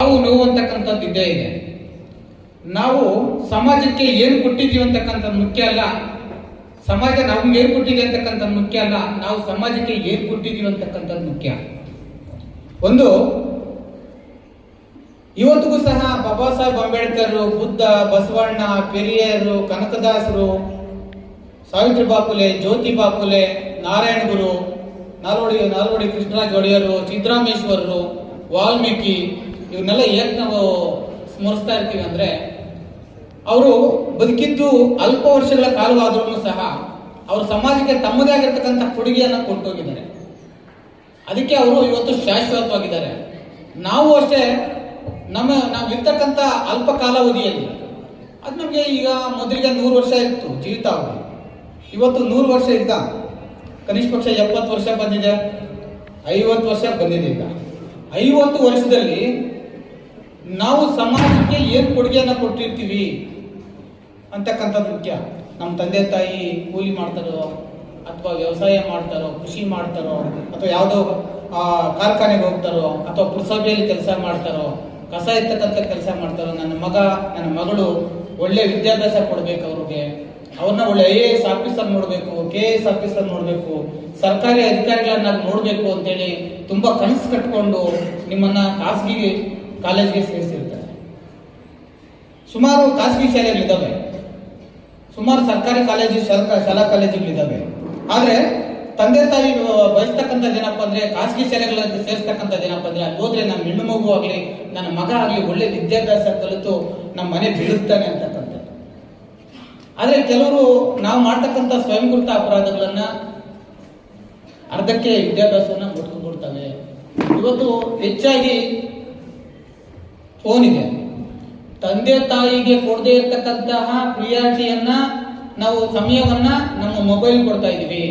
ನಾವು ನೋವು ಅಂತಕ್ಕಂಥದ್ದು ಇದ್ದೇ ಇದೆ. ನಾವು ಸಮಾಜಕ್ಕೆ ಏನು ಕೊಟ್ಟಿದ್ದೀವಿ ಅಂತಕ್ಕಂಥದ್ದು ಮುಖ್ಯ ಅಲ್ಲ, ಸಮಾಜ ನಮ್ಗೆ ಏನು ಕೊಟ್ಟಿದೆ ಅಂತಕ್ಕಂಥದ್ದು ಮುಖ್ಯ ಅಲ್ಲ, ನಾವು ಸಮಾಜಕ್ಕೆ ಏನು ಕೊಟ್ಟಿದ್ದೀವಿ ಅಂತಕ್ಕಂಥದ್ದು ಮುಖ್ಯ. ಒಂದು ಇವತ್ತಿಗೂ ಸಹ ಬಾಬಾ ಸಾಹೇಬ್ ಅಂಬೇಡ್ಕರ್, ಬುದ್ಧ, ಬಸವಣ್ಣ, ಪೆರಿಯರು, ಕನಕದಾಸರು, ಸಾವಿತ್ರಿಬಾ ಫುಲೆ, ಜ್ಯೋತಿಬಾ ಫುಲೆ, ನಾರಾಯಣ ಗುರು, ನಾಲ್ವಡಿ ಕೃಷ್ಣರಾಜ ಒಡೆಯರು, ಸಿದ್ದರಾಮೇಶ್ವರರು, ವಾಲ್ಮೀಕಿ, ಇವನ್ನೆಲ್ಲ ಏಕೆ ನಾವು ಸ್ಮರಿಸ್ತಾ ಇರ್ತೀವಿ ಅಂದ್ರೆ ಅವರು ಬದುಕಿದ್ದು ಅಲ್ಪ ವರ್ಷಗಳ ಕಾಲವಾದ್ರೂ ಸಹ ಅವರು ಸಮಾಜಕ್ಕೆ ತಮ್ಮದೇ ಆಗಿರ್ತಕ್ಕಂಥ ಕೊಡುಗೆಯನ್ನು ಕೊಟ್ಟೋಗಿದ್ದಾರೆ. ಅದಕ್ಕೆ ಅವರು ಇವತ್ತು ಶಾಶ್ವತವಾಗಿದ್ದಾರೆ. ನಾವು ಅಷ್ಟೇ ನಾವು ಇರ್ತಕ್ಕಂಥ ಅಲ್ಪ ಕಾಲಾವಧಿಯಲ್ಲಿ ಅದು ನಮಗೆ ಈಗ ಮೊದಲಿಗೆ 100 ವರ್ಷ ಇತ್ತು ಜೀವಿತಾವಧಿ, ಇವತ್ತು 100 ವರ್ಷ ಇದ್ದ ಕನಿಷ್ಠ ಪಕ್ಷ 70 ವರ್ಷ ಬಂದಿದೆ, 50 ವರ್ಷ ಬಂದಿದೆ. ಈಗ 50 ವರ್ಷದಲ್ಲಿ ನಾವು ಸಮಾಜಕ್ಕೆ ಏನು ಕೊಡುಗೆಯನ್ನು ಕೊಟ್ಟಿರ್ತೀವಿ ಅಂತಕ್ಕಂಥದ್ದು ಮುಖ್ಯ. ನಮ್ಮ ತಂದೆ ತಾಯಿ ಕೂಲಿ ಮಾಡ್ತಾರೋ ಅಥವಾ ವ್ಯವಸಾಯ ಮಾಡ್ತಾರೋ, ಕೃಷಿ ಮಾಡ್ತಾರೋ, ಅಥವಾ ಯಾವುದೋ ಕಾರ್ಖಾನೆಗೆ ಹೋಗ್ತಾರೋ, ಅಥವಾ ಪುರಸಭೆಯಲ್ಲಿ ಕೆಲಸ ಮಾಡ್ತಾರೋ, ಕಸ ಇರ್ತಕ್ಕಂಥ ಕೆಲಸ ಮಾಡ್ತಾರೋ, ನನ್ನ ಮಗ ನನ್ನ ಮಗಳು ಒಳ್ಳೆ ವಿದ್ಯಾಭ್ಯಾಸ ಕೊಡಬೇಕು, ಅವ್ರನ್ನ ಒಳ್ಳೆ IAS ಆಫೀಸರ್ ನೋಡಬೇಕು, KS ಆಫೀಸರ್ ನೋಡಬೇಕು, ಸರ್ಕಾರಿ ಅಧಿಕಾರಿಗಳನ್ನ ನೋಡಬೇಕು ಅಂತೇಳಿ ತುಂಬಾ ಕನಸು ಕಟ್ಕೊಂಡು ನಿಮ್ಮನ್ನ ಖಾಸಗಿ ಕಾಲೇಜ್ಗೆ ಸೇರಿಸಿರ್ತಾರೆ. ಸುಮಾರು ಖಾಸಗಿ ಶಾಲೆಗಳಿದ್ದಾವೆ, ಸುಮಾರು ಸರ್ಕಾರಿ ಕಾಲೇಜು ಶಾಲಾ ಕಾಲೇಜುಗಳಿದ್ದಾವೆ. ಆದ್ರೆ ತಂದೆ ತಾಯಿ ಬಯಸ್ತಕ್ಕಂಥದ್ದು ಏನಪ್ಪಾ ಅಂದ್ರೆ ಖಾಸಗಿ ಶಾಲೆಗಳಲ್ಲಿ ಸೇರಿಸ್ತಕ್ಕಂಥದ್ದು ಏನಪ್ಪಾ ಅಂದ್ರೆ ಅಲ್ಲಿ ಹೋದ್ರೆ ನಮ್ಮ ಹೆಣ್ಣು ಮಗು ಆಗ್ಲಿ ನನ್ನ ಮಗ ಆಗ್ಲಿ ಒಳ್ಳೆ ವಿದ್ಯಾಭ್ಯಾಸ ಕಲಿತು ನಮ್ಮ ಮನೆ ಬೀಳುತ್ತಾನೆ ಅಂತಕ್ಕಂಥದ್ದು. ಆದ್ರೆ ಕೆಲವರು ನಾವು ಮಾಡ್ತಕ್ಕಂಥ ಸ್ವಯಂಕೃತ ಅಪರಾಧಗಳನ್ನ ಅರ್ಧಕ್ಕೆ ವಿದ್ಯಾಭ್ಯಾಸವನ್ನ ಮುಟ್ಕೊಂಡ್ಬಿಡ್ತವೆ. ಇವತ್ತು ಹೆಚ್ಚಾಗಿ ಫೋನ್ ಇದೆ, ತಂದೆ ತಾಯಿಗೆ ಕೊಡದೇ ಇರ್ತಕ್ಕಂತಹ ಪ್ರಿಯಾರಿಟಿಯನ್ನ ನಾವು ಸಮಯವನ್ನ ನಮ್ಮ ಮೊಬೈಲ್ ಕೊಡ್ತಾ ಇದೀವಿ.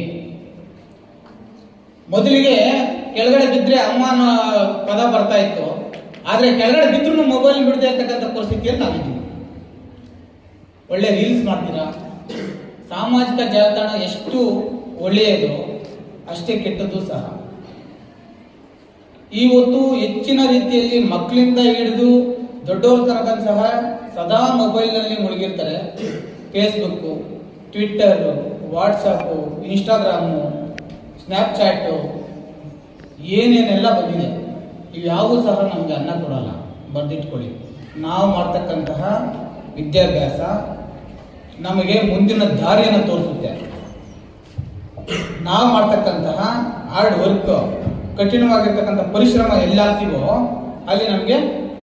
ಮೊದಲಿಗೆ ಕೆಳಗಡೆ ಬಿದ್ರೆ ಅಮ್ಮ ಅನ್ನೋ ಪದ ಬರ್ತಾ ಇತ್ತು, ಆದ್ರೆ ಕೆಳಗಡೆ ಬಿದ್ರು ಮೊಬೈಲ್ ಬಿಡದೆ ಇರ್ತಕ್ಕಂಥ ಪರಿಸ್ಥಿತಿಯಲ್ಲಿ ನಾವಿದ್ದೀವಿ. ಒಳ್ಳೆ ರೀಲ್ಸ್ ಮಾಡ್ತೀರಾ, ಸಾಮಾಜಿಕ ಜಾಲತಾಣ ಎಷ್ಟು ಒಳ್ಳೆಯದು ಅಷ್ಟೇ ಕೆಟ್ಟದ್ದು ಸಹ. ಇವತ್ತು ಹೆಚ್ಚಿನ ರೀತಿಯಲ್ಲಿ ಮಕ್ಕಳಿಂದ ಹಿಡಿದು ದೊಡ್ಡವರ ತನಕ ಸಹ ಸದಾ ಮೊಬೈಲ್ ನಲ್ಲಿ ಮುಳುಗಿರ್ತಾರೆ. Facebook, Twitter, WhatsApp, Instagram, Snapchat, ಏನೇನೆಲ್ಲ ಬಂದಿದೆ, ಇವ್ಯಾವೂ ಸಹ ನಮ್ಗೆ ಅನ್ನ ಕೊಡಲ್ಲ. ಬರ್ದಿಟ್ಕೊಳ್ಳಿ, ನಾವು ಮಾಡ್ತಕ್ಕಂತಹ ವಿದ್ಯಾಭ್ಯಾಸ ನಮಗೆ ಮುಂದಿನ ದಾರಿಯನ್ನು ತೋರಿಸುತ್ತೆ. ನಾವು ಮಾಡ್ತಕ್ಕಂತಹ ಹಾರ್ಡ್ ವರ್ಕ್, ಕಠಿಣವಾಗಿರ್ತಕ್ಕಂಥ ಪರಿಶ್ರಮ ಎಲ್ಲಾಗ್ತೀವೋ ಅಲ್ಲಿ ನಮಗೆ